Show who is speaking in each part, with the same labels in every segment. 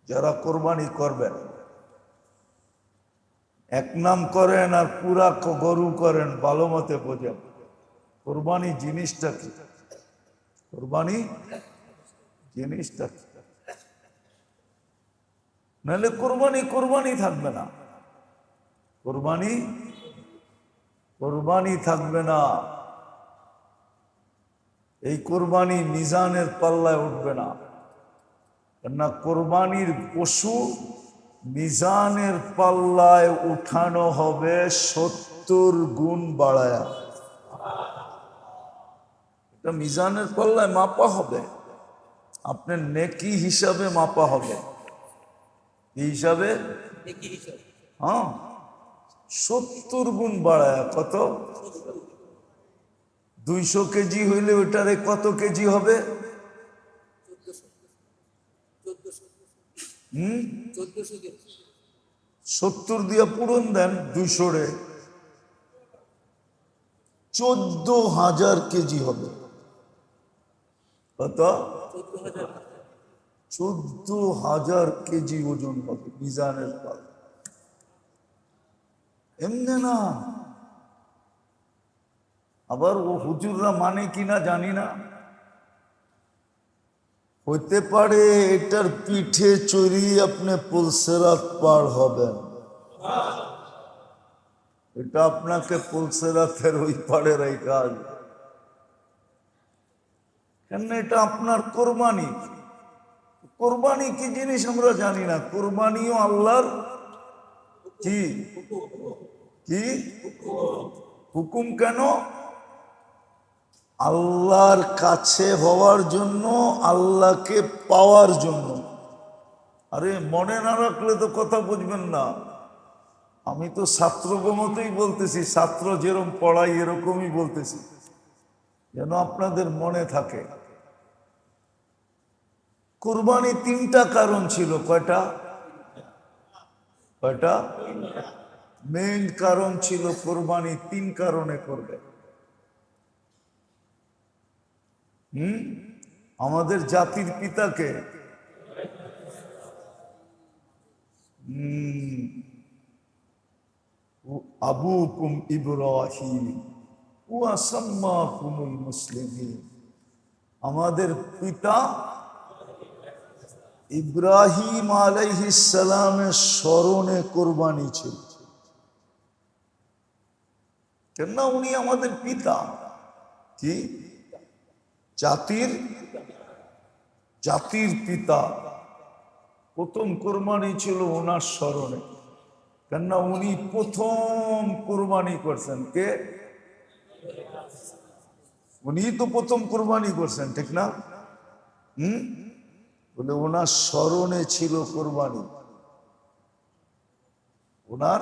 Speaker 1: যারা কোরবানি করবেন, এক নাম করেন আর পুরা গরু করেন, ভালো মতে বোঝেন কোরবানি জিনিসটা কি। কোরবানি জিনিসটা কি, নাহলে কোরবানি কোরবানি থাকবে না। কোরবানি কোরবানি থাকবে না। এই কোরবানি মিজানের পাল্লায় উঠবে না। কেননা কোরবানির পশু মিজানের পাল্লায় উঠানো হবে 70 গুণ বাড়ায়া। এটা মিজানের পাল্লায় মাপা হবে, আপনার নেকি হিসাবে মাপা হবে। কি হিসাবে? হ্যাঁ, 70 গুণ বাড়ায়া। কত? 200 কেজি হইলে ওটারে কত কেজি হবে? 70 দিয়ে পূরণ দেন 200 রে, 14,000 কেজি হবে। কত? 14,000 কেজি ওজন হবে মিজানের পাল। এমনি না। আবার ও হুজুররা মানে কিনা জানি না, হইতে পারে এটার পিঠে চড়িয়ে আপনি পুলসেরাত পার হবেন। এটা আপনাকে পুলসেরাতের ওই পাড়ে রেখা আসবে। কেন? এটা আপনার কোরবানি। কোরবানি কি জিনিস আমরা জানি না। কোরবানিও আল্লাহর কি কি হুকুম। কেন? আল্লাহর কাছে হওয়ার জন্য, আল্লাহকে পাওয়ার জন্য। আরে মনে না রাখলে তো কথা বুঝবেন না। আমি তো ছাত্রকে মতোই বলতেছি, ছাত্র যেরকম পড়াই এরকমই বলতেছি, যেন আপনাদের মনে থাকে। কুরবানি 3টা কারণ ছিল। কয়টা? কয়টা? মেইন কারণ ছিল কোরবানি 3 কারণে করবে। আমাদের জাতির পিতাকে আবুকুম ইব্রাহিম ওয়া সাম্মাকুমুল মুসলিমিন। আমাদের পিতা ইব্রাহিম আলাইহিস সালামের স্মরণে কোরবানি ছিল। কেন? উনি আমাদের পিতা। কি? জাতির পিতা। প্রথম কোরবানি ছিল ওনার স্মরণে। কেননা উনি প্রথম কোরবানি করছেন। কে? উনি তো প্রথম কোরবানি করছেন, ঠিক না? বলে ওনার স্মরণে ছিল কোরবানি। ওনার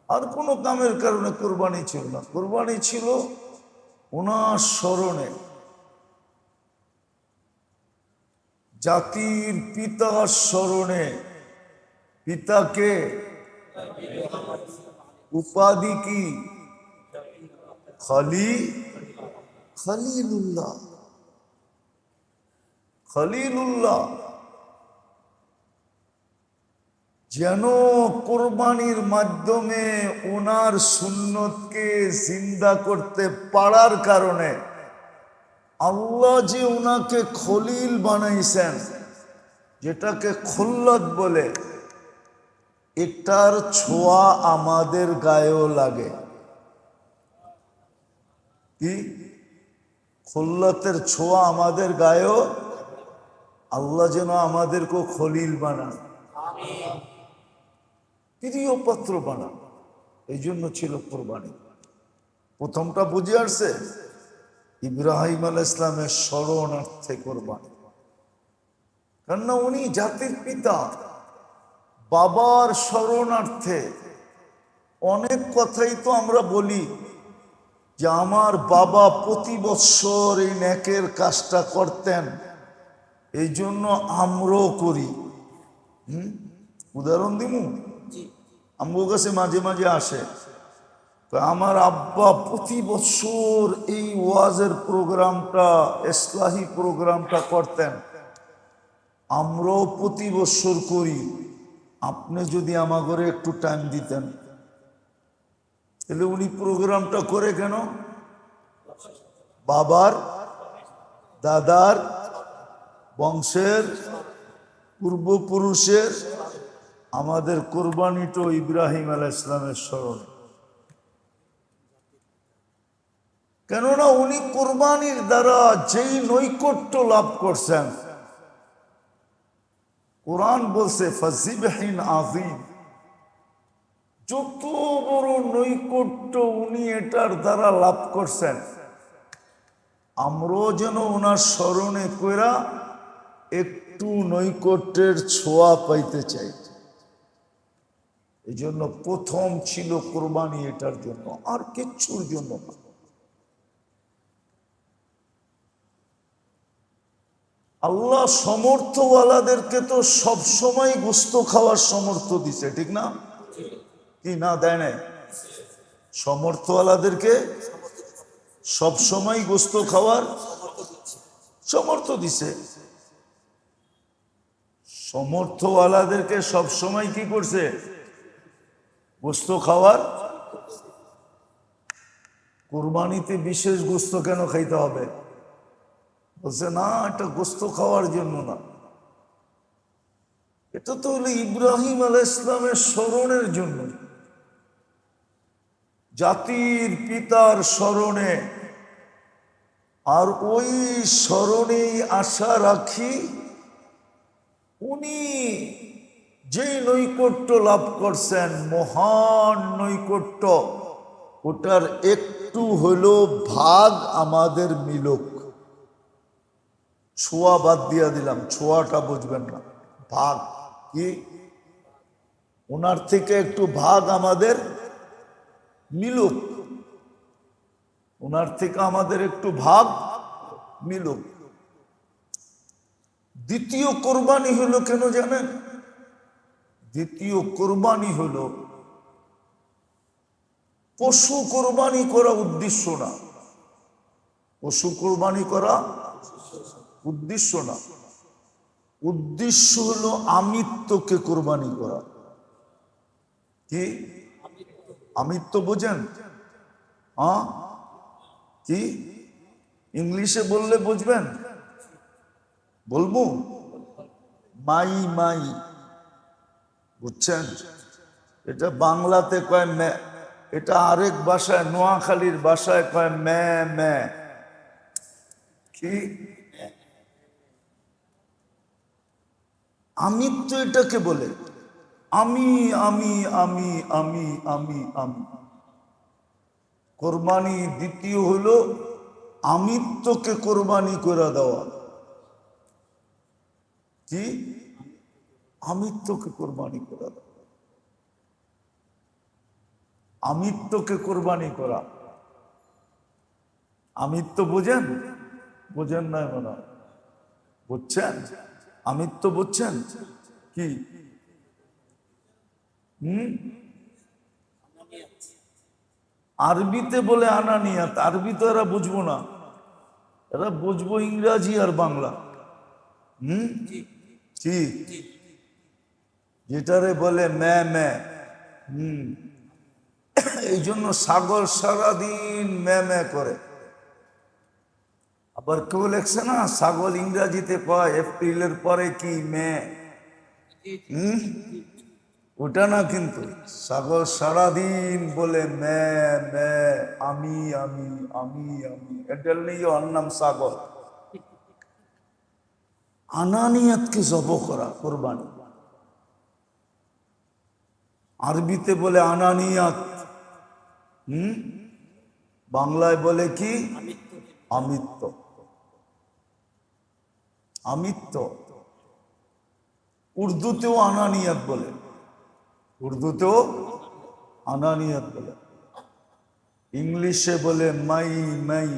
Speaker 1: আর কোনো কামের কারণে কোরবানি ছিল না। কোরবানি ছিল ওনার স্মরণে। জাতির পিতার স্মরণে। পিতাকে উপাধি কি? খলিলুল্লাহ। খলিলুল্লাহ। যেন কোরবানির মাধ্যমে ওনার সুন্নতকে জিন্দা করতে পারার কারণে আল্লাহ যে ওনাকে খলিল বানাইছেন, যেটাকে খুল্লত বলে, এটার ছোঁয়া আমাদের গায়েও লাগে। কি? খুল্লতের ছোঁয়া আমাদের গায়েও। আল্লাহ যেন আমাদেরকে খলিল বানান, প্রিয় পাত্র বানান। এই জন্য ছিল কোরবানি। প্রথমটা বুঝে আসছে? ইব্রাহিম আলাইহিস সালামের স্মরণার্থে কোরবানি। কেননা উনি জাতির পিতা, বাবার স্মরণার্থে। অনেক কথাই তো আমরা বলি যে আমার বাবা প্রতি বৎসর এই নেকের কাজটা করতেন, এই জন্য আমরাও করি। উদাহরণ দিমু, আমার কাছে মাঝে মাঝে আসে, আমার আব্বা প্রতি বছর এই ওয়াজের প্রোগ্রামটা, ইসলাহি প্রোগ্রামটা করতেন, আমরাও প্রতি বছর করি। আপনি যদি আমার ঘরে একটু টাইম দিতেন, তাহলে উনি প্রোগ্রামটা করে কেন? বাবার দাদার বংশের পূর্বপুরুষের আমাদের কোরবানিটো ইব্রাহিম আলাইহিস সালামের স্মরণে। কেননা উনি কোরবানির দ্বারা যেই নৈকট্য লাভ করছেন, কোরআন বলছে ফাযিবহিন আযীম, যত বড় নৈকট্য উনি এটার দ্বারা লাভ করছেন, আমরাও যেন ওনার স্মরণে কইরা একটু নৈকট্যের ছোঁয়া পাইতে চাই। এই জন্য প্রথম ছিল কোরবানি এটার জন্য, আর কিচ্ছুর জন্য না। আল্লাহ সমর্থওয়ালাদেরকে তো সব সময় গোশত খাওয়ার সমর্থ দিছে, ঠিক না? কি না দেয় না? সমর্থওয়ালাদেরকে সব সময় গোশত খাওয়ার সমর্থ দিছে। সমর্থওয়ালাদেরকে সব সময় কি করছে? গোশত খাওয়ার। কুরবানিতে বিশেষ গোশত কেন খাইতে হবে? বলছে না, এটা গোশত খাওয়ার জন্য না, এটা তো হলো ইব্রাহিম আলাইহিস সালামের স্মরণের জন্য, জাতির পিতার স্মরণে। আর ওই স্মরণেই আশা রাখি উনি যেই নৈকট্য লাভ করছেন, মহান নৈকট্য, ওটার একটু হলো ভাগ আমাদের মিলুক। ছোঁয়া বাদ দিয়া দিলাম, ছোঁয়াটা বুঝবেন না, ভাগ কি? ওনার থেকে একটু ভাগ আমাদের মিলুক, ওনার থেকে আমাদের একটু ভাগ মিলুক। দ্বিতীয় কোরবানি হলো কেন জানেন? দ্বিতীয় কোরবানি হলো পশু কোরবানি করা উদ্দেশ্য না, পশু কোরবানি করা উদ্দেশ্য না, উদ্দেশ্য হলো আমিত্বকে কোরবানি করা। কি আমিত্ব বোঝেন? হ্যাঁ, কি ইংলিশে বললে বুঝবেন? বলবো মাই মাই, বুঝছেন? এটা বাংলাতে কয় মে, এটা আরেক ভাষায়, নোয়াখালীর ভাষায় কয় মে মে। কি আমিত্ব এটাকে বলে, আমি আমি আমি আমি আমি আমি। কোরবানি দ্বিতীয় হলো আমিত্বকে কোরবানি করে দেওয়া। কি আমিত্বকে কোরবানি করা দেওয়া, আমিত্বকে কোরবানি করা। আমিত্ব বোঝেন? বোঝেন না মনে হয়, বুঝছেন? আমিত্ব বুঝছেন কি? আরবিতে বলে আনানিয়াত, আরবি তো এরা বুঝবো না, এরা বুঝবো ইংরাজি আর বাংলা। কি যেটারে বলে ম্যা ম্যা। এই জন্য ছাগল সারাদিন ম্যা ম্যা করে। আবার কেউ লেখছে না, ছাগল ইংরাজিতে কয় এপ্রিলের পরে কি মে। ওটা না, কিন্তু ছাগল সারাদিন বলে মে মে, আমি আমি আমি আমি। এটার নিয়ে ওর নাম ছাগল। আনানিয়াতকে জব করা কোরবানি, আরবিতে বলে আনানিয়াত, বাংলায় বলে কি? আমিত্ব। আমিত্ব উর্দুতেও আনানিয়াত বলে, উর্দুতেও আনানিয়াত বলে, ইংলিশে বলে মাই মাই,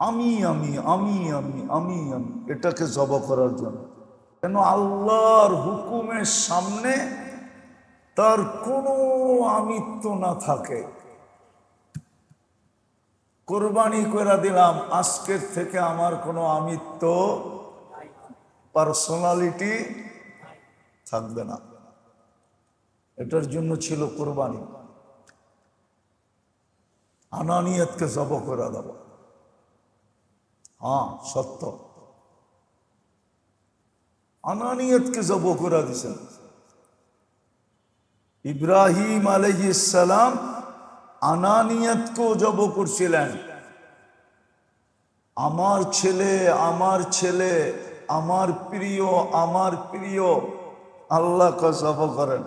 Speaker 1: আমি আমি আমি আমি আমি আমি। এটাকে জব করার জন্য। কেন? আল্লাহর হুকুমের সামনে তার কোনো আমিত্ব না থাকে। কোরবানি করে দিলাম, আজকের থেকে আমার কোনো আমিত্ব পার্সোনালিটি থাকবে না। এটার জন্য ছিল কোরবানি, আনানিয়তকে জব করে দেওয়া। হ্যাঁ, সত্য, আনানিয়তকে জব করে দিয়েছেন। ইব্রাহিম আলাইহিস সালাম আনানিয়তকেও জব করছিলেন। আমার ছেলে, আমার ছেলে, আমার প্রিয়, আমার প্রিয়, আল্লাহকে জব করেন।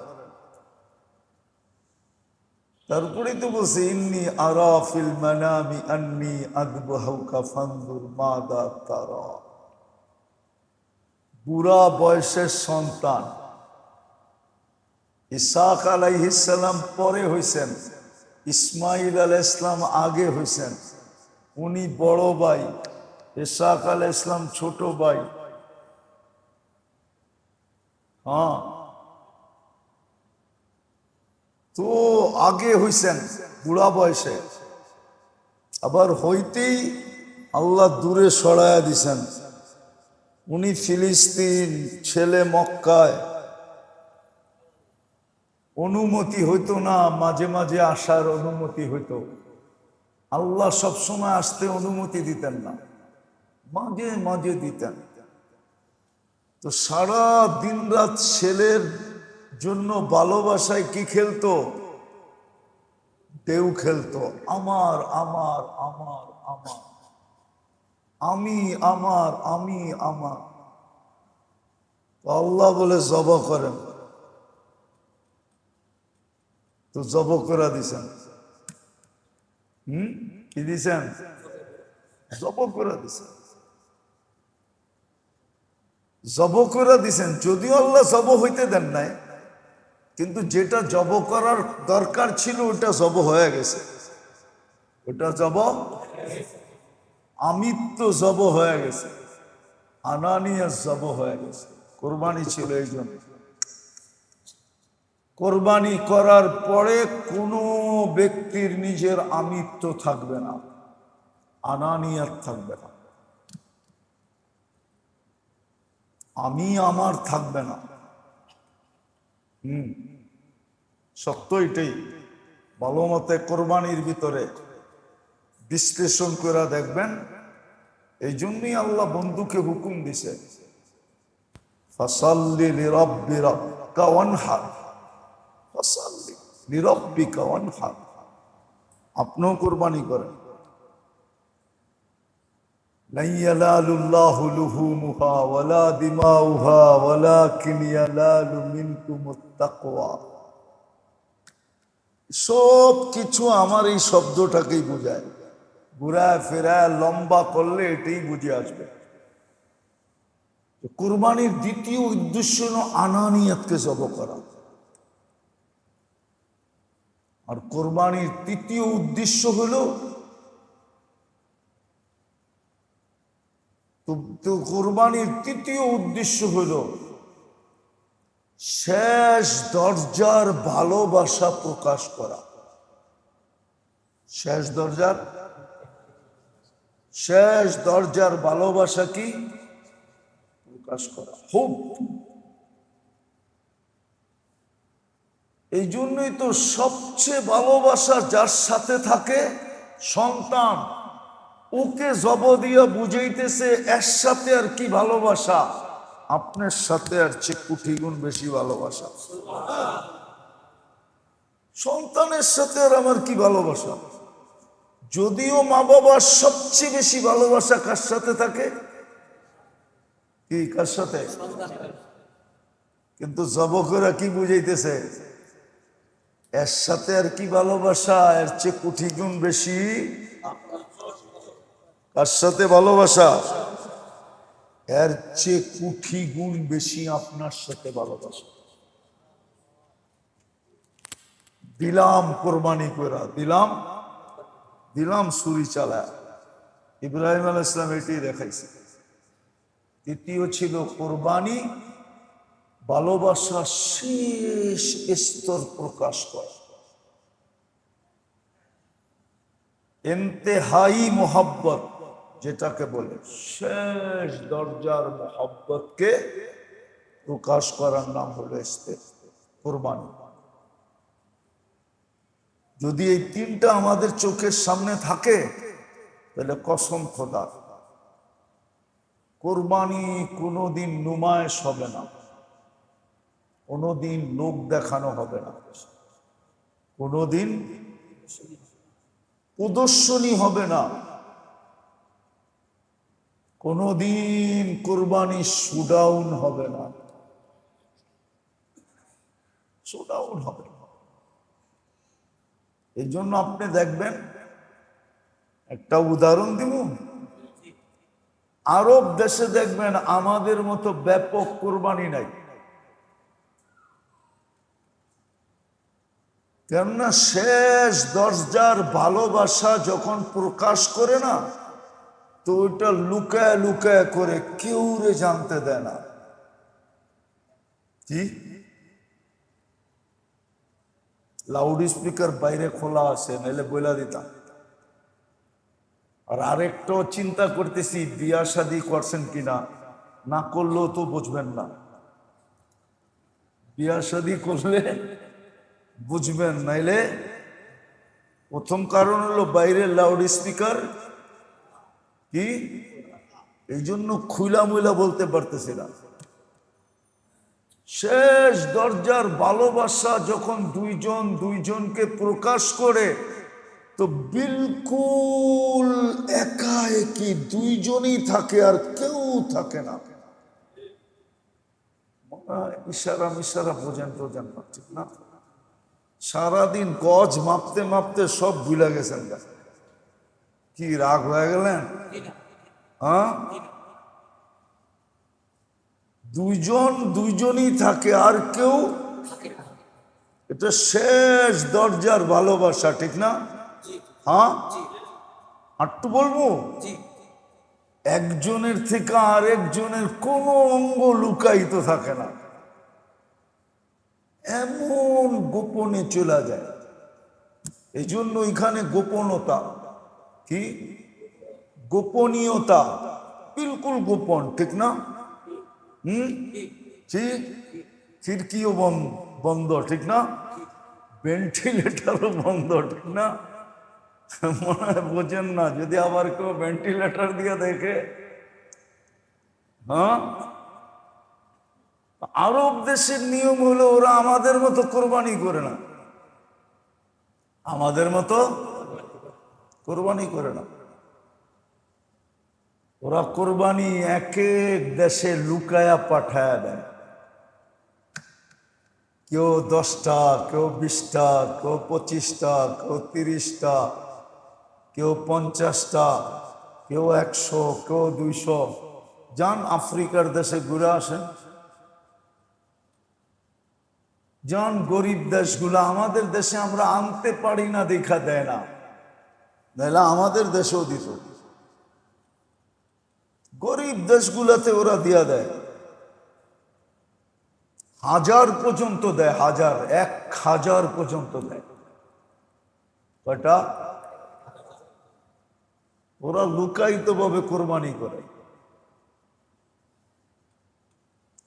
Speaker 1: তারপরেই তো বলছে ইন্নী আরা ফিল মানামি আন্নী আযবাহুকা ফানজুর মাযা তারা। বুড়া বয়সের সন্তান ইসহাক আলাইহিস সালাম পরে হইছেন, ইসমাইল আলাইহিস সালাম আগে হইছেন। উনি বড় ভাই, ইসহাক আলাইহিস সালাম ছোট ভাই। হ্যাঁ, তো আগে হইছেন বুড়া বয়সে, আবার হইতেই আল্লাহ দূরে সরাইয়া দিছেন। উনি ফিলিস্তিন, ছেলে মক্কায়, অনুমতি হইতো না, মাঝে মাঝে আসার অনুমতি হইতো। আল্লাহ সবসময় আসতে অনুমতি দিতেন না, মাঝে মাঝে দিতেন। তো সারা দিন রাত ছেলের জন্য ভালোবাসায় কি খেলতো? ঢেউ খেলতো। আমার আমার আমার আমার, আমি আমার, আমি আমার। আল্লাহ বলে জব করেন, তো জব করে দিছেন। কি দিছেন? জব করে দিছেন, জব করে দিছেন। যদিও আল্লাহ জব হইতে দেন নাই, কিন্তু যেটা জব করার দরকার ছিল ওটা জব হয়ে গেছে। ওটা জব, আমিত্ব জব হয়ে গেছে, আনানিয়াত জব হয়ে গেছে। কোরবানি ছিল এই জন্য। কোরবানি করার পরে কোনো ব্যক্তির নিজের আমিত্ব থাকবে না, আনানিয়াত থাকবে না, আমি আমার থাকবে না। সত্য এটাই। ভালো মতে কোরবানির ভিতরে বিশ্লেষণ করে দেখবেন। এই জন্যই আল্লাহ বন্ধুকে হুকুম দিছে, ফাসাল্লি লিরাব্বিকা ওয়ানহার, ফাসাল্লি লিরাব্বিকা ওয়ানহার। আপনিও কোরবানি করেন। লা ইয়ালালুল্লাহু লুহুমুহা ওয়ালা দিমাউহা ওয়ালাকিন ইয়ালালু মিনকুমুত তাকওয়া। সব কিছু আমার এই শব্দটাকেই বোঝায়। ঘুরায় ফেরায় লম্বা করলে এটাই বুঝে আসবে। কুরবানির দ্বিতীয় উদ্দেশ্য হল আনানিয়াতকে জব করা, আর কোরবানির তৃতীয় উদ্দেশ্য হল কোরবানির তৃতীয় উদ্দেশ্য হল শেষ দরজার ভালোবাসা প্রকাশ করা। শেষ দরজার ভালোবাসা কি প্রকাশ করা, খুব। এই জন্যই তো সবচেয়ে ভালোবাসা যার সাথে থাকে সন্তান, ওকে জব দিয়া বুঝাইতেছে এর সাথে আর কি ভালোবাসা, আপনার সাথে আর চেয়ে কোটি গুণ বেশি ভালোবাসা। সন্তানের সাথে আর আমার কি ভালোবাসা? যদিও মা বাবার সবচেয়ে বেশি ভালোবাসা কার সাথে থাকে? কি কার সাথে? কিন্তু যুবকরা কি বুঝাইতেছে? এর সাথে আর কি ভালোবাসা, এর চেয়ে কোটি গুণ বেশি কার সাথে ভালোবাসা? এর চেয়ে কোটি গুণ বেশি আপনার সাথে ভালোবাসা। দিলাম কোরবানি করা, দিলাম ছুরি চালায়। ইব্রাহিম আলাইহিস সালাম এটাই দেখাইছে। তৃতীয় ছিল কোরবানি, ভালোবাসার শেষ স্তর প্রকাশ করা, ইন্তেহাই মোহাব্বত যেটাকে বলে শেষ দরজার মোহাব্বতকে প্রকাশ করার নাম হলো কুরবানি। যদি এই তিনটা আমাদের চোখের সামনে থাকে তাহলে কসম খোদার কোরবানি কোনোদিন নুমায়েশ হবে না, কোনোদিন লোক দেখানো হবে না, কোনোদিন প্রদর্শনী হবে না, কোনোদিন কোরবানি শোডাউন হবে না, শোডাউন হবে না। এই জন্য আপনি দেখবেন, একটা উদাহরণ দিব, আরব দেশে দেখবেন আমাদের মতো ব্যাপক কোরবানি নাই। কেননা শেষ দরজার ভালোবাসা যখন প্রকাশ করে না, তো ওইটা লুকায় লুকায় করে কেউ রে জানতে দেয় না। কি লাউড স্পিকার বাইরে খোলা আছে, নাহলে বইলা দিতাম। আর আরেকটাও চিন্তা করতেছি, বিয়া শাদী করছেন কিনা, না করলেও তো বুঝবেন না। বিয়া শাদী করলে বুঝবেন, নাইলে প্রথম কারণ হলো বাইরের লাউড স্পিকার কি, এই জন্য খুইলা মুইলা বলতে পারতেছি না। শেষ দরজার ভালোবাসা যখন দুইজন দুইজনকে প্রকাশ করে, তো বিলকুল একা একই দুইজনই থাকে, আর কেউ থাকে না। ইশারা মিশারা বোঝেন টোঝেন না, ঠিক না? সারাদিন গজ মাপতে মাপতে সব ভুলে গেছেন। কি রাগ হয়ে গেলেন? হ্যাঁ, দুইজন দুইজনই থাকে, আর কেউ। এটা শেষ দরজার ভালোবাসা, ঠিক না? হ্যাঁ, আরটু বলবো, একজনের থেকে আরেকজনের কোনো অঙ্গ লুকায়িত থাকে না, এমন গোপনে চলে যায়। এই জন্য এখানে গোপনতা, কি গোপনীয়তা, বিলকুল গোপন, ঠিক না? ঠিক, খিড়কিও বন্ধ, ঠিক না? ভেন্টিলেটারও বন্ধ, ঠিক না? মনে হয় বোঝেন না, যদি আবার কেউ ভেন্টিলেটার দিয়ে দেখে। হ্যাঁ, আরব দেশের নিয়ম হলো ওরা আমাদের মতো কোরবানি করে না, আমাদের মতো কোরবানি করে না। ওরা কোরবানি এক এক দেশে লুকায়া পাঠায় দেয়। কেউ 10টা, কেউ 20টা, কেউ 25টা, কেউ 30টা, কেউ 50টা, কেউ 100, কেউ 200। যান আফ্রিকার দেশে ঘুরে আসেন, যান গরিব দেশগুলো। আমাদের দেশে আমরা আনতে পারি না, দেখা দেয় না, নাহলে আমাদের দেশেও দিত। গরিব দেশগুলোতে ওরা দিয়া দেয়, 1000 পর্যন্ত দেয়, 1000 পর্যন্ত দেয়। কয়টা? ওরা লুকায়িত ভাবে কোরবানি করে।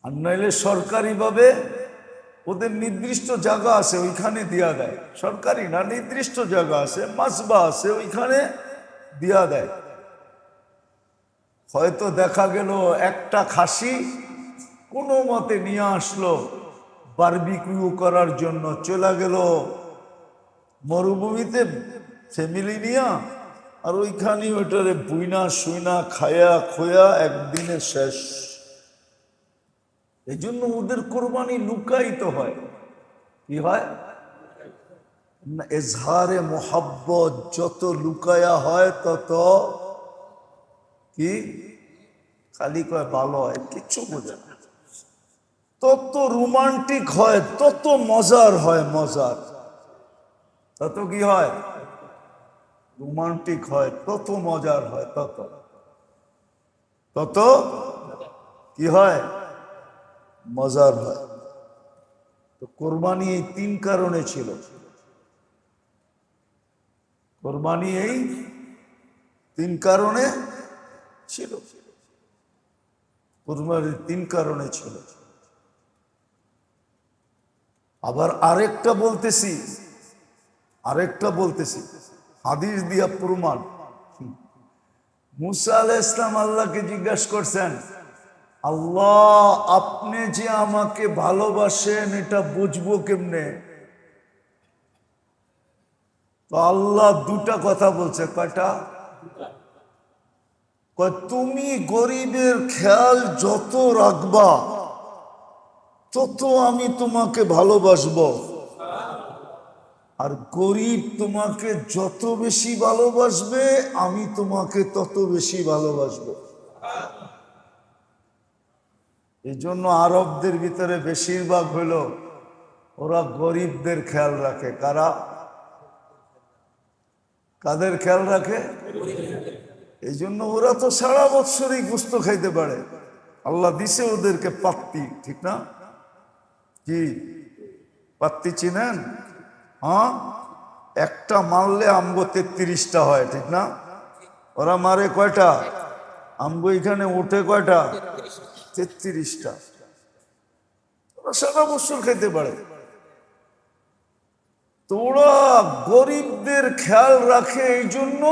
Speaker 1: আর নাইলে সরকারি ভাবে ওদের নির্দিষ্ট জায়গা আছে, ওইখানে দিয়া দেয়। সরকারি না, নির্দিষ্ট জায়গা আছে, মাসবা আছে, ওইখানে দিয়া দেয়। হয়তো দেখা গেল একটা খাসি কোনো মতে নিয়ে আসলো বারবিকিউ করার জন্য, চলে গেল মরুভূমিতে ফ্যামিলি নিয়া, আর ওইখানে ওইটারে বুইনা শুইনা খায়া খোয়া একদিনে শেষ। এই জন্য ওদের কোরবানি লুকায়িত হয়। কি হয়? এজহারে মোহাব্বত যত লুকায়া হয় তত কি, খালি কয় ভালো হয়, কিচ্ছু বোঝে না। তত রোমান্টিক হয়, তত মজার হয়, মজার। তত কি হয়? রোমান্টিক হয়, তত মজার হয়, তত তত কি হয়? মজার হয়। তো কোরবানি এই 3 কারণে ছিল। কোরবানি এই 3 কারণে ছিল। কুরবানির 3 কারণে ছিল। আবার আরেকটা বলতেছি হাদিস দিয়া প্রমাণ। মুসা আলাইহিস সালাম আল্লাহকে জিজ্ঞাসা করছেন, আল্লাহ আপনি যে আমাকে ভালোবাসেন এটা বুঝবো কেমনে? তো আল্লাহ 2টা কথা বলছে। কয়টা? তুমি গরিবের খেয়াল যত রাখবা তত আমি তোমাকে ভালোবাসবো, আর গরিব তোমাকে যত বেশি ভালোবাসবে আমি তোমাকে তত বেশি ভালোবাসবো। এই জন্য আরবদের ভিতরে বেশিরভাগ হলো ওরা গরিবদের খেয়াল রাখে। কাদের খেয়াল রাখে? এই জন্য ওরা তো সারা বৎসরই গোস্ত খাইতে পারে। আল্লাহ দিছে ওদেরকে পাত্তি, ঠিক না? কি পাত্তি চিনেন? হ্যাঁ, একটা মারলে আমগো 33টা হয়, ঠিক না? ওরা মারে কয়টা? আমগো এখানে উঠে কয়টা? 33টা। ওরা সারা বছর খাইতে পারে। তো ওরা গরিবদের খেয়াল রাখে এই জন্য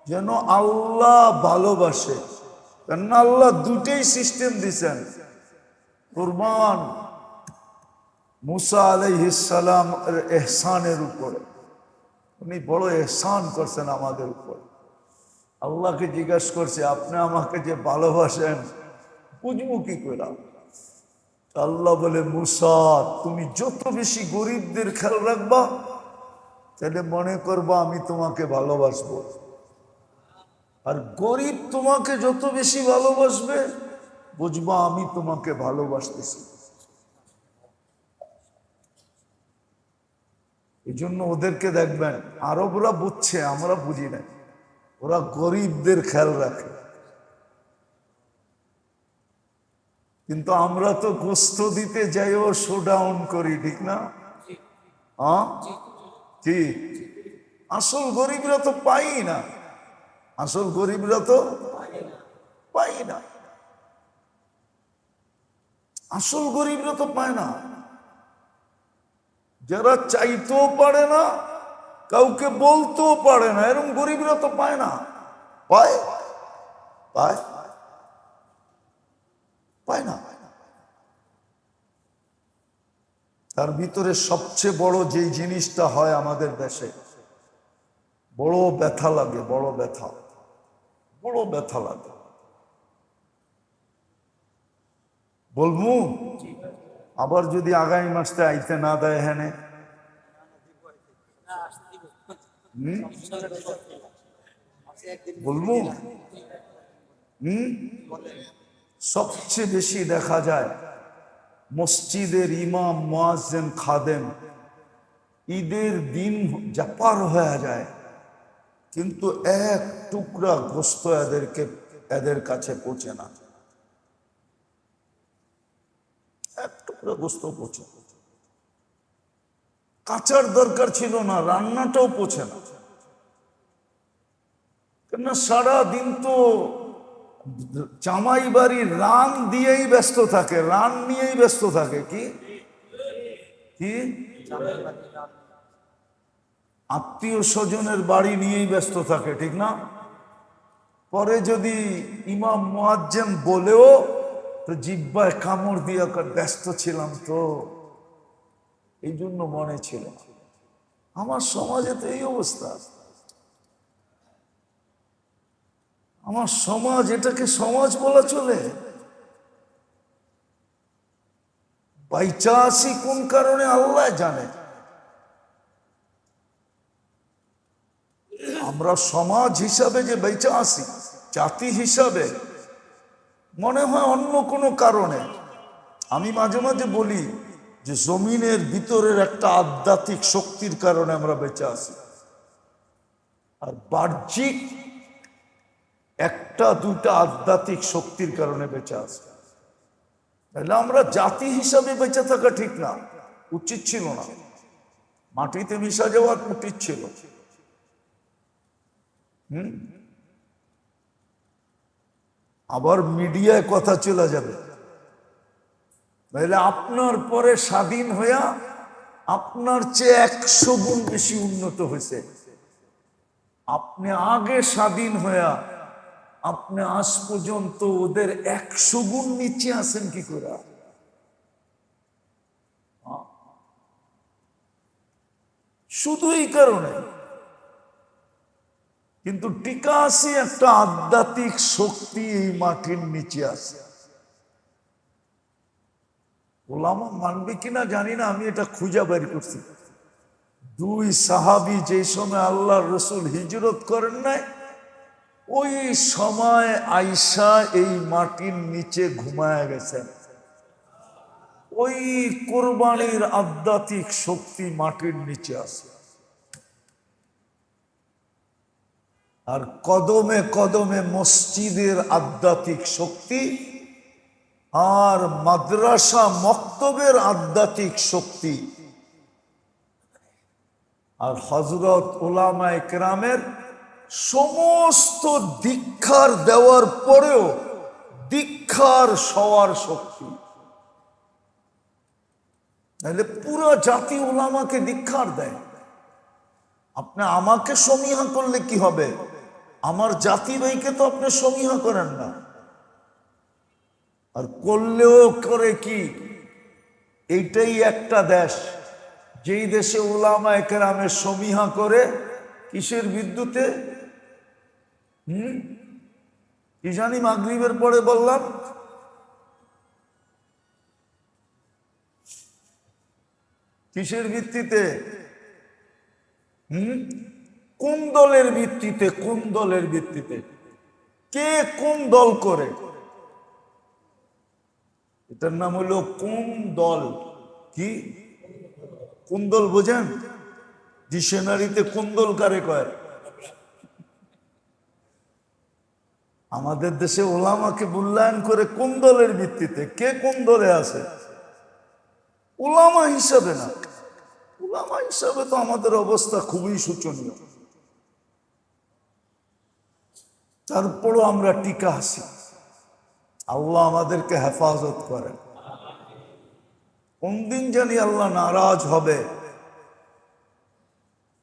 Speaker 1: যেন আল্লাহ ভালোবাসে। কেননা আল্লাহ 2টেই সিস্টেম দিছেন। কুরবান মুসা আলাইহিস সালাম এহসানের উপরে, উনি বড় এহসান করছেন আমাদের উপরে। আল্লাহকে জিজ্ঞাসা করছে, আপনি আমাকে যে ভালোবাসেন বুঝবো কি করে? আল্লাহ বলে, মুসা তুমি যত বেশি গরিবদের খেয়াল রাখবা তাহলে মনে করবা আমি তোমাকে ভালোবাসবো, আর গরিব তোমাকে যত বেশি ভালোবাসবে বুঝবা আমি তোমাকে ভালোবাসতেছি। এই জন্য ওদেরকে দেখবেন, আরবরা বুঝছে, আমরা বুঝি না। ওরা গরিবদের খেয়াল রাখে, কিন্তু আমরা তো গোস্ত দিতে যাইও শোডাউন করি, ঠিক না? হ্যাঁ, কি আসল গরিবরা তো পাই না। আসল গরিবরা তো পাই না। আসল গরিবরা তো পায় না। যারা চাইতেও পারে না, কাউকে বলতেও পারে না, এরকম গরিবরা তো পায় না। পায় পায় পায় না। তার ভিতরে সবচেয়ে বড় যেই জিনিসটা হয় আমাদের দেশে, বড় ব্যথা লাগে, বড় ব্যথা লাগে। বলবো আবার যদি আগামী মাসে আইতে না দেয়, হ্যাঁ বলবো। সবচেয়ে বেশি দেখা যায় মসজিদের ইমাম, মুয়াজ্জিন, খাদেম ঈদের দিন যা পার হয়ে যায়, কিন্তু এক টুকরা গোস্ত এদের কাছে পৌঁছে না। এক টুকরা গোস্ত পৌঁছে, কাঁচার দরকার ছিল না, রান্নাটাও পৌঁছে না। কেননা সারা দিন তো জামাই বাড়ির রান দিয়েই ব্যস্ত থাকে, রান নিয়েই ব্যস্ত থাকে। কি কি আত্মীয় স্বজনের বাড়ি নিয়েই ব্যস্ত থাকে, ঠিক না? পরে যদি ইমাম মুয়াজ্জিন বলেও তো জিহ্বায় কামড় দিয়ে ব্যস্ত ছিলাম, তো এই জন্য মনে ছিল। আমার সমাজে তো এই অবস্থা। আমার সমাজ, এটাকে সমাজ বলা চলে? বাইচা আসি কোন কারণে আল্লাহ জানে। আমরা সমাজ হিসাবে যে বেঁচে আসি, জাতি হিসাবে মনে হয় অন্য কোনো কারণে। আমি মাঝে মাঝে বলি যে জমিনের ভিতরের একটা আধ্যাত্মিক শক্তির কারণে আমরা বেঁচে আছি, আর বাহ্যিক 1-2টা আধ্যাত্মিক শক্তির কারণে বেঁচে আছি। তাহলে আমরা জাতি হিসাবে বেঁচে থাকা ঠিক না, উচিত ছিল না। মাটিতে মিশা যাওয়া উচিত ছিল। আবার মিডিয়ায় কথা চলে যাবে, তাহলে আপনার পরে স্বাধীন হইয়া আপনার চেয়ে 100 গুণ বেশি উন্নত হয়েছে। আপনি আগে স্বাধীন হইয়া আপনি আজ পর্যন্ত ওদের 100 গুণ নিচে আছেন কি করে? শুধু এই কারণে। কিন্তু টিকা আছে একটা আধ্যাত্মিক শক্তি এই মাটির নিচে আছে। ওলামা মানবে কিনা জানি না, আমি এটা খুঁজে বের করছি। 2 সাহাবী যে সময় আল্লাহর রসুল হিজরত করেন নাই, ওই সময় আয়েশা এই মাটির নিচে ঘুমায় গেছেন। ওই কোরবানির আধ্যাত্মিক শক্তি মাটির নিচে আছে। আর কদমে কদমে মসজিদের আধ্যাত্মিক শক্তি আর মাদ্রাসা মক্তবের আধ্যাত্মিক শক্তি আর হযরত উলামায়ে কেরামের সমস্ত দীক্ষার দেওয়ার পরেও দীক্ষার সওয়ার শক্তি। নাহলে পুরো জাতি উলামাকে দীক্ষার দেয়। আপনি আমাকে সমীহা করলে কি হবে? আমার জাতি ভাইকে তো আপনি সমীহা করেন না। আর করলেও করে কি? এইটাই একটা দেশ যেই দেশে উলামায়ে কেরামের সমীহা করে কিসের বিদ্যুতে? কি জানি মাগরিবের পরে বললাম, কিসের ভিত্তিতে? কোন দলের ভিত্তিতে? কোন দলের ভিত্তিতে? কে কোন দল করে? এটার নাম হলো কোন দল। কি কোন দল বোঝেন? ডিকশনারিতে কোন দল কারে কয়? আমাদের দেশে ওলামাকে মূল্যায়ন করে কোন দলের ভিত্তিতে? কে কোন দলে আছে? ওলামা হিসাবে না। ওলামা হিসাবে তো আমাদের অবস্থা খুবই শোচনীয়। তারপরও আমরা টিকা আছি। আল্লাহ আমাদেরকে হেফাজত করেন। কোন দিন জানি আল্লাহ নারাজ হবে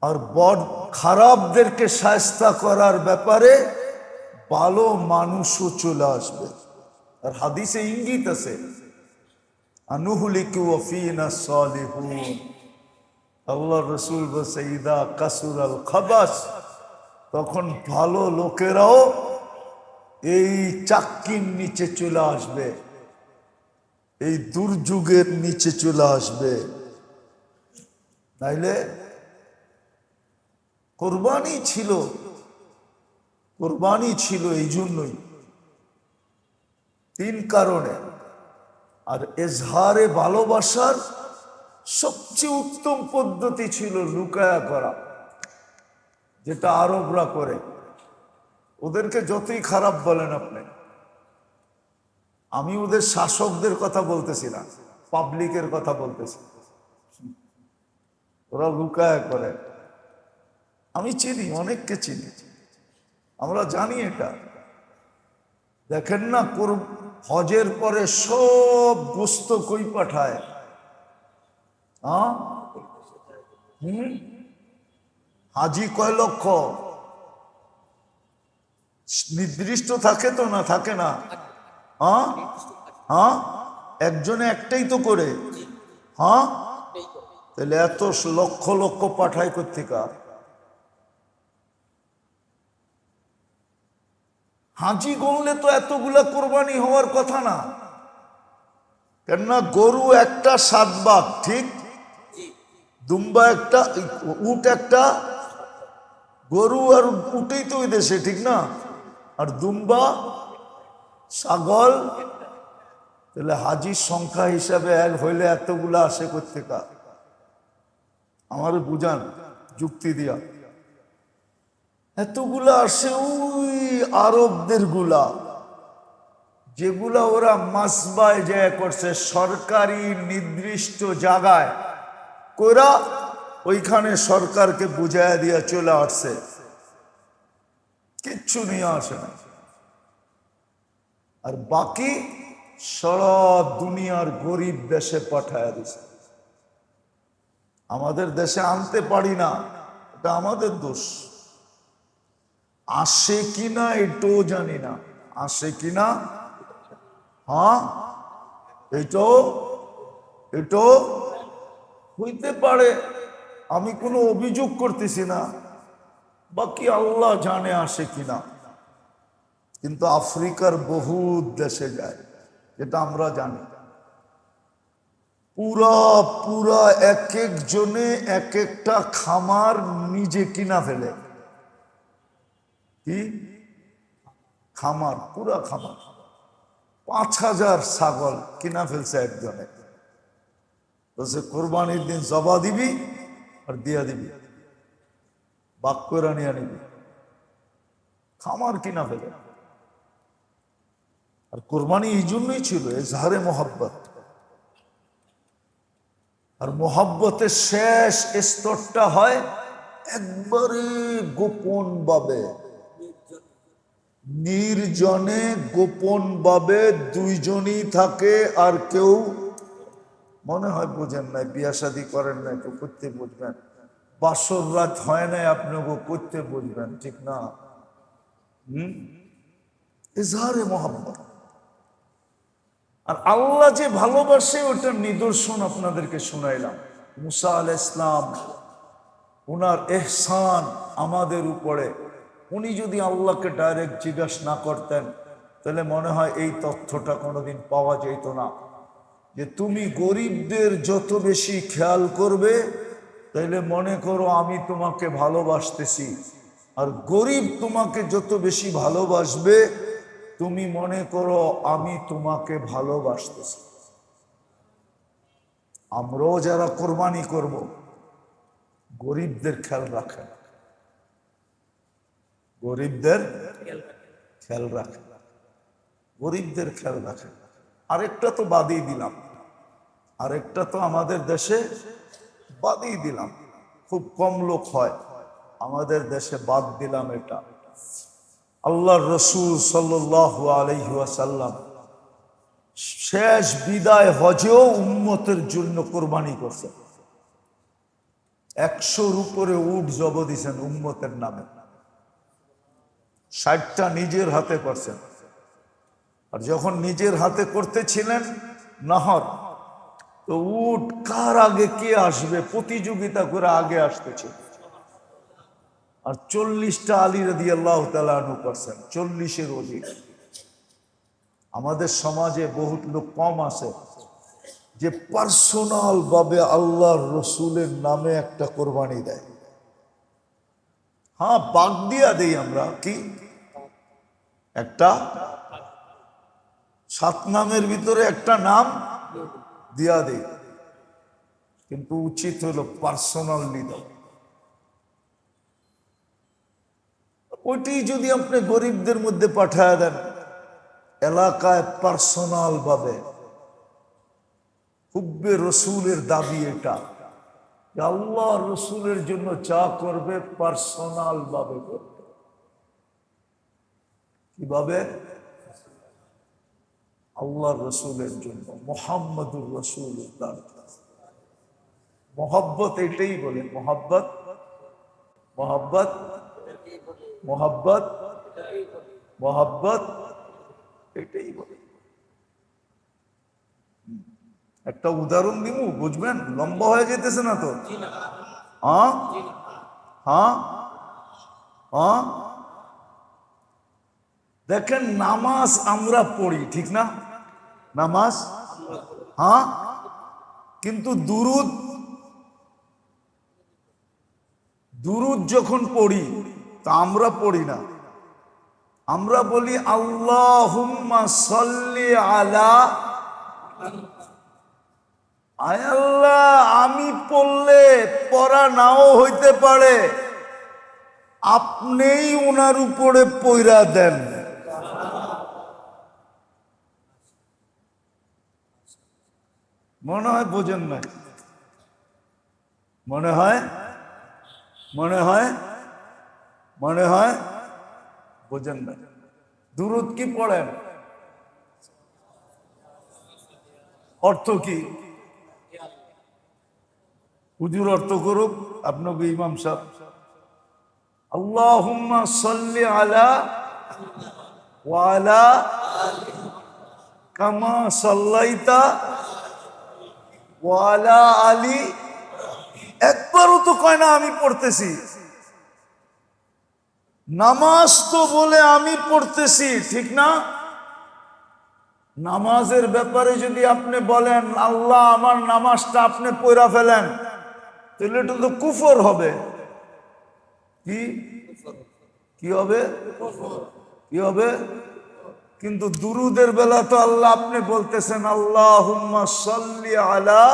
Speaker 1: আর বড় খারাপদেরকে শায়েস্তা করার ব্যাপারে ভালো মানুষও চলে আসবে। আর হাদিসে ইঙ্গিত আছে, আনুহলিকু ওয়া ফীনা সালিহুন। আল্লাহ রসুল বলছে, ইদা কাসুরাল খাবাস, তখন ভালো লোকেরাও এই চাক্কির নিচে চলে আসবে, এই দুর্যোগের নিচে চলে আসবে। নাইলে কোরবানি ছিল, কোরবানি ছিল এই জন্যই, 3 কারণে। আর এজহারে ভালোবাসার সবচেয়ে উত্তম পদ্ধতি ছিল লুকায়া করা, যেটা আরবরা করে। ওদেরকে যতই খারাপ বলেন আপনি, আমি ওদের শাসকদের কথা বলতেছি না, পাবলিকের কথা বলতেছি। ওরা লুকায়া করে। আমি চিনি, অনেককে চিনি, আমরা জানি এটা। দেখেন না, হজের পরে সব গোস্ত কই পাঠায়? হাজি কয় লক্ষ? নির্দিষ্ট থাকে তো না? থাকে না? একজনে একটাই তো করে। তাহলে এত লক্ষ লক্ষ পাঠায় কোত্থেকে? হাজি গণলে তো এতগুলা কোরবানি হওয়ার কথা না। কেননা গরু একটা 7 ভাগ, ঠিক? দুম্বা একটা, উট একটা। গরু আর উটেই তো ওই দেশে, ঠিক না? আর দুম্বা, ছাগল। তাহলে হাজির সংখ্যা হিসাবে এক হইলে এতগুলা আসে কোত্থেকে? আমার বুঝান যুক্তি দিয়া। এতগুলা আসে ওই আরবদের গুলা, যেগুলা ওরা মাসবায় যায় করছে, সরকারি নির্দিষ্ট জায়গায় কইরা ওইখানে সরকারকে বুঝাইয়া দিয়া চলে আসছে, কিচ্ছু নিয়ে আসে না। আর বাকি সারা দুনিয়ার গরিব দেশে পাঠায় দিছে। আমাদের দেশে আনতে পারি না, এটা আমাদের দোষ। আসে কিনা এটাও জানি না, আসে কিনা। হ্যাঁ, এটাও হইতে পারে, আমি কোনো অভিযোগ করতেছি না, বাকি আল্লাহ জানে আসে কিনা। কিন্তু আফ্রিকার বহু দেশে যায়, যেটা আমরা জানি। পুরা পুরা এক একজনে এক একটা খামার নিজে কিনা ফেলে। কি খামার? পুরা খামার, 5,000 ছাগল কিনা ফেলছে একজনে। বলছে কোরবানির দিন জবা দিবি আর দিয়া দিবি, বাক করে নিয়ে নিবি। খামার কিনা ফেলে। আর কোরবানি এই জন্যই ছিল এজহারে মোহাব্বত। আর মোহাব্বতের শেষ স্তরটা হয় একবারে গোপন ভাবে, নির্জনে গোপন ভাবে দুইজনই থাকে, আর কেউ মনে হয় বোঝেন নাই, বিয়া শাদী করেন নাই তো করতে বুঝবেন, বাসর রাত হয় নাই আপনাকে করতে বুঝবেন, ঠিক না? ইজহারে মোহাব্বত। আর আল্লাহ যে ভালোবাসে ওটার নিদর্শন আপনাদেরকে শুনাইলাম। মুসা আলাইহিস সালাম, ওনার এহসান আমাদের উপরে, উনি যদি আল্লাহকে ডাইরেক্ট জিজ্ঞাসা না করতেন তাহলে মনে হয় এই তথ্যটা কোনোদিন পাওয়া যেত না, যে তুমি গরিবদের যত বেশি খেয়াল করবে তাইলে মনে করো আমি তোমাকে ভালোবাসতেছি, আর গরিব তোমাকে যত বেশি ভালোবাসবে তুমি মনে করো আমি তোমাকে ভালোবাসতেছি। আমরাও যারা কোরবানি করব, গরিবদের খেয়াল রাখেন, গরিবদের খেয়াল রাখেন, গরিবদের খেয়াল রাখেন। আরেকটা তো বাদই দিলাম, আরেকটা তো আমাদের দেশে বাদই দিলাম, খুব কম লোক হয় আমাদের দেশে, বাদ দিলাম এটা। আল্লাহর রসুল সাল্লাল্লাহু আলাইহি ওয়াসাল্লাম শেষ বিদায় হজেও উম্মতের জন্য কোরবানি করছেন। 100-র উপরে উট জব দিয়েছেন উম্মতের নামে, 60টা নিজের হাতে করছেন। আর যখন নিজের হাতে করতেছিলেন নহর, তো উট কার আগে কে আসবে প্রতিযোগিতা করে আগে আসতেছে। আর 40টা আলী রাদিয়াল্লাহু তাআলা আনহু করছেন, 40-এর অধিক। আমাদের সমাজে বহুত লোক কম আছে যে পার্সোনাল ভাবে আল্লাহর রসুলের নামে একটা কোরবানি দেয়। হ্যাঁ, বাগ দিয়া দেই আমরা, কি একটা 7 নামের ভিতরে একটা নাম দিয়া দেই, কিন্তু উচিত হলো পার্সোনালি দাও। ওইটি যদি আপনি গরিবদের মধ্যে পাঠায় দেন এলাকায় পার্সোনাল ভাবে, হুব্বে রসুলের দাবি এটা, আল্লাহ রসুলের জন্য যা করবে পার্সোনাল ভাবে করবে। কিভাবে? আল্লাহ রসুলের জন্য, মুহাম্মদুর রাসূলুল্লাহ। মোহাব্বত এটাই বলে, মোহাব্বত, মোহাব্বত, মোহাব্বত, মোহাব্বত এটাই বলে। একটা উদাহরণ দিব, বুঝবেন, লম্বা হয়ে যেতেছে না তো? হ্যাঁ হ্যাঁ হ্যাঁ, দেখেন নামাজ আমরা পড়ি, ঠিক না? নামাজ, হ্যাঁ, কিন্তু দুরুদ, দুরুদ যখন পড়ি তা আমরা পড়ি না, আমরা বলি আল্লাহুম্মা সাল্লি আলা। আয় আল্লাহ, আমি পড়লে পড়া নাও হইতে পারে, আপনিই ওনার উপরে পয়রা দেন। মনে হয় বোঝেন না, মনে হয়, মনে হয়, মনে হয় বোঝেন না। দুরুদ কি পড়েন? অর্থ কি? হুজুর অর্থ করুক, আপনাকে ইমাম সাহেব। আল্লাহুম্মা সাল্লি আলা ওয়া আলা কামা সাল্লাইতা ওয়া আলা আলি। একবারও তো কয় না আমি পড়তেছি। নামাজ তো বলে আমি পড়তেছি, ঠিক না? নামাজের ব্যাপারে যদি আপনি বলেন আল্লাহ আমার নামাজটা আপনি পড়া ফেলেন, তাহলে এটা তো কুফর হবে। কি কি হবে? কি হবে? কিন্তু দুরুদের বেলা তো আল্লাহ আপনি বলতেছেন আল্লাহুম্মা সাল্লি আলা,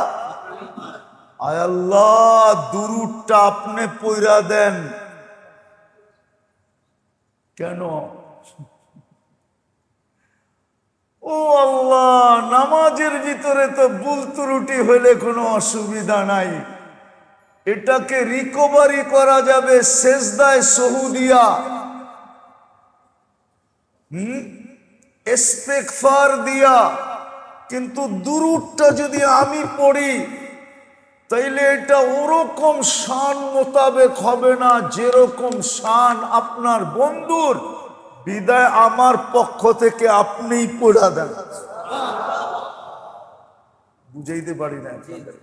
Speaker 1: আয় আল্লাহ দুরুদটা আপনি পড়া দেন। কেন? ও আল্লাহ, নামাজের ভিতরে তো ভুল ত্রুটি হইলে কোনো অসুবিধা নাই, এটাকে রিকভারি করা যাবে সেজদায় সহুদিয়া, ইস্তেগফার দিয়া। কিন্তু দুরুদটা যদি আমি পড়ি তাইলে এটা ওরকম শান মোতাবেক হবে না যেরকম শান আপনার বন্ধুর। বিদায় আমার পক্ষ থেকে আপনিই পড়া দেন। বুঝাইতে পারি না আপনাদের।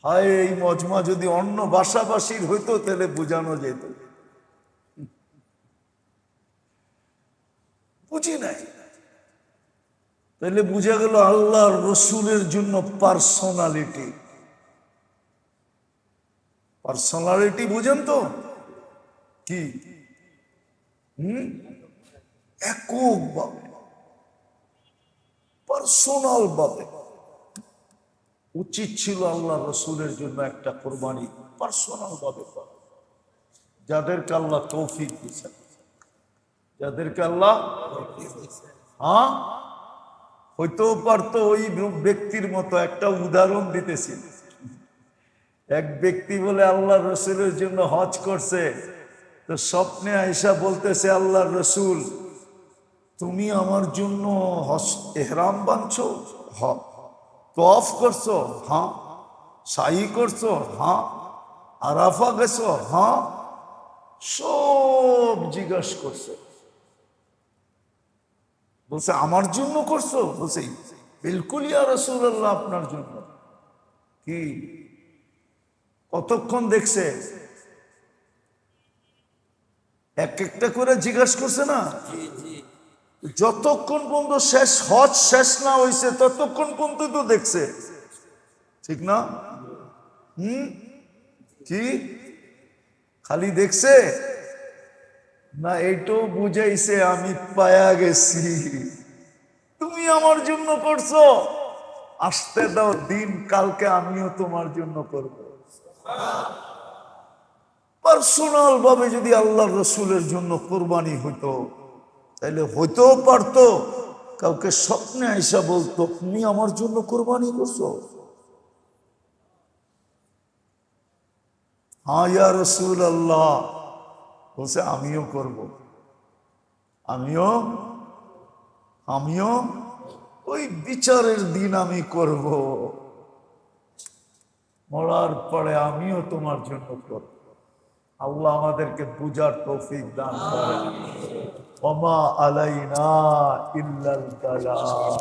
Speaker 1: হায়, এই মজমা যদি অন্য ভাষাভাষীর হইতো তাহলে বুঝানো যেত। বুঝি নাই, তাহলে বুঝা গেল আল্লাহর রসুলের জন্য পার্সোনালিটি। পার্সোনালিটি বুঝেন তো কি? এককভাবে পার্সোনাল ভাবে উচিত ছিল আল্লাহ রসুলের জন্য একটা কোরবানি পার্সোনাল ভাবে। যাদেরকে আল্লাহ তৌফিক দিয়েছেন, যাদেরকে আল্লাহ, হ্যাঁ, হইতেও পারতো ওই ব্যক্তির মতো। একটা উদাহরণ দিতেছি। এক ব্যক্তি বলে আল্লাহ রসুলের জন্য হজ করছে, তো স্বপ্নে আয়েশা বলতেছে আল্লাহ রসুল তুমি আমার জন্য এহরাম বাঁধছো? হ্যাঁ। তওয়াফ করছো? হ্যাঁ। সাই করছো? হ্যাঁ। আরাফা গেছো? হ্যাঁ। সব জিজ্ঞাসা করছে। বলছে আমার জন্য করছো? বলছে বিলকুল ইয়া রাসূলুল্লাহ, আপনার জন্য। কি কতক্ষণ দেখছে? এক একটা করে জিজ্ঞাসা করছে না? যতক্ষণ পর্যন্ত শেষ হজ শেষ না হয়েছে ততক্ষণ পর্যন্ত তো দেখছে, ঠিক না? কি খালি দেখছে না, এইটাও বুঝাইছে আমি পায়া গেছি, তুমি আমার জন্য করছো, আসতে দাও দিন, কালকে আমিও তোমার জন্য করব। পার্সোনাল ভাবে যদি আল্লাহ রসুলের জন্য কোরবানি হইতো তাহলে হইতেও পারতো কাউকে স্বপ্নে আইসা বলতো তুমি আমার জন্য কোরবানি করছো? হ্যাঁ ইয়া রসুল আল্লাহ। বলছে আমিও করব, আমিও আমিও ওই বিচারের দিন আমি করব, মরার পরে আমিও তোমার জন্য করব। আল্লাহ আমাদেরকে বুঝার তৌফিক দান করেন। ওমা আলাইনা ইল্লাল বালাগ।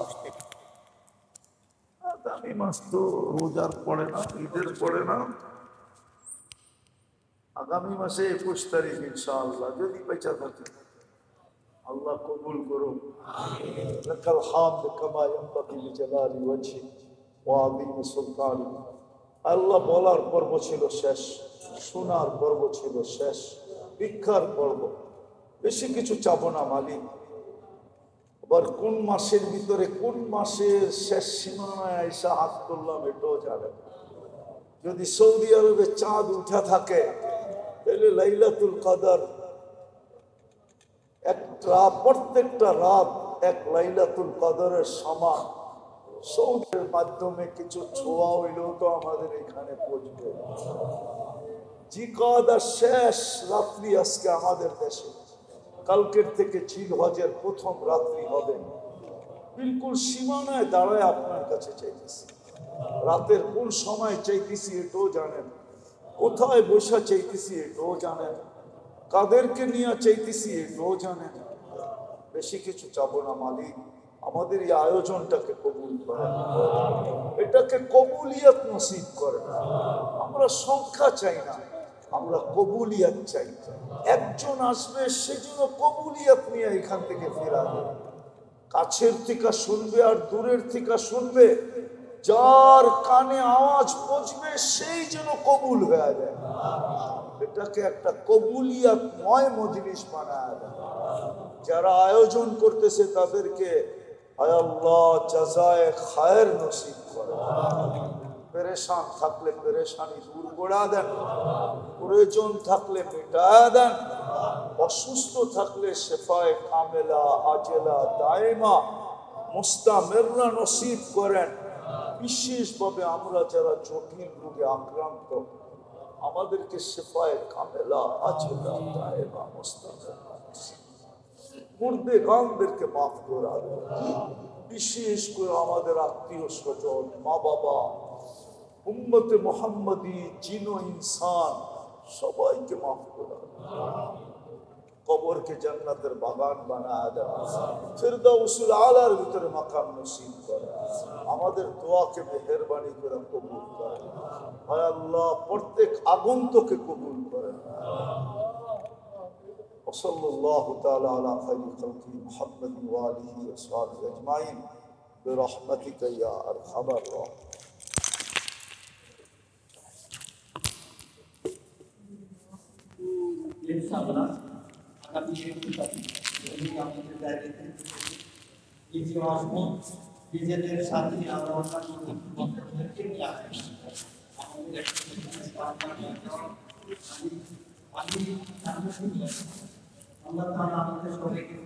Speaker 1: আগামী মাস তো রোজার পড়ে না, ঈদের পড়ে না। আগামী মাসে 21 তারিখ ইনশাআল্লাহ, যদি বেঁচে থাকে। আল্লাহ কবুল করুন। লাকাল হামদ কামা ইয়ানবাগি লিজালালি ওয়াজহি ওয়া আযীমি সুলতানি। আল্লাহ বলার পর্ব ছিল শেষ, শোনার পর্ব ছিল শেষ, ভিক্ষার পর্ব। বেশি কিছু চাবো না মালিক। আবার কোন মাসের ভিতরে কোন মাসের শেষ সীমানায় আইসা হাত করলাম এটাও জানেন। যদি সৌদি আরবে চাঁদ উঠা থাকে তাহলে লাইলাতুল কদর একটা, প্রত্যেকটা রাত এক লাইলাতুল কদরের সমান। সৌদের মাধ্যমে কিছু ছোঁয়া হইলেও তো আমাদের এখানে পৌঁছবে। জিকাদার শেষ রাত্রি আজকে আমাদের দেশে, কালকের থেকে জিল হজের প্রথম রাত্রি হবে। বিলকুল সীমানায় দাঁড়ায় আপনার কাছে চাইতেছি। রাতের কোন সময় চাইতেছি এটাও জানেন, কোথায় বসা চাইতেছি এটাও জানেন, কাদেরকে নিয়ে চাইতেছি এটাও জানেন। বেশি কিছু চাবো না মালিক, আমাদের এই আয়োজনটাকে কবুল করেন, এটাকে কবুলিয়ত নসিব করেন। আমরা সংখ্যা চাই না, আমরা কবুলিয়ত চাই। একজন আসবে সেজন্য কবুলিয়ত নিয়ে এখান থেকে ফেরা যায়। কাছের থেকে শুনবে আর দূরের থেকে শুনবে, যার কানে আওয়াজ পৌঁছবে সেই যেন কবুল হয়ে যায়। এটাকে একটা কবুলিয়তময় মজলিস বানায় দেয়। যারা আয়োজন করতেছে তাদেরকে আয় আল্লাহ জাযায়ে খায়ের নসিব করে। পেরেশান থাকলে পেরেশানি দূর করে দেন, প্রয়োজন থাকলে মেটায় দেন, অসুস্থ থাকলে শেফায়ে কামেলা আজেলা দায়েমা মুস্তামিররা নসিব করেন। বিশেষভাবে আমরা যারা জটিল রোগে আক্রান্ত, আমাদেরকে শেফায়ে কামেলা আজেলা দায়েমা মুস্তামিররা মুর্দে গানদেরকে মাফ করে দেন। বিশেষ করে আমাদের আত্মীয় স্বজন, মা বাবা, উম্মতে মুহাম্মদী জিন ও ইনসান সবাইকে মাফ করে দেন। কবরকে জান্নাতের বাগান বানায় দেন, ফিরদাউসুল আলার ভিতরে মাকাম নসিব করে। আমাদের দোয়াকে মেহেরবানি করে কবুল করেন। হায় আল্লাহ প্রত্যেক আগন্তকে কবুল করেন। ওয়াসাল্লাল্লাহু তাআলা আলা খায়রি খালকি মুহাম্মাদ ওয়া আলিহি ওয়া সাহবিহি আজমাইন বিরহমাতিকা ইয়া আরহামার রাহিমিন।
Speaker 2: ইনশাআল্লাহ আগামী দিনগুলোতে আমাদের দায়িত্ব নিজে আসবো, নিজেদের সাথে আমরা অন্যান্য বক্তব্যকে নিয়ে আসবো। আমাদের আল্লাহ তাআলা আমাদের সবাইকে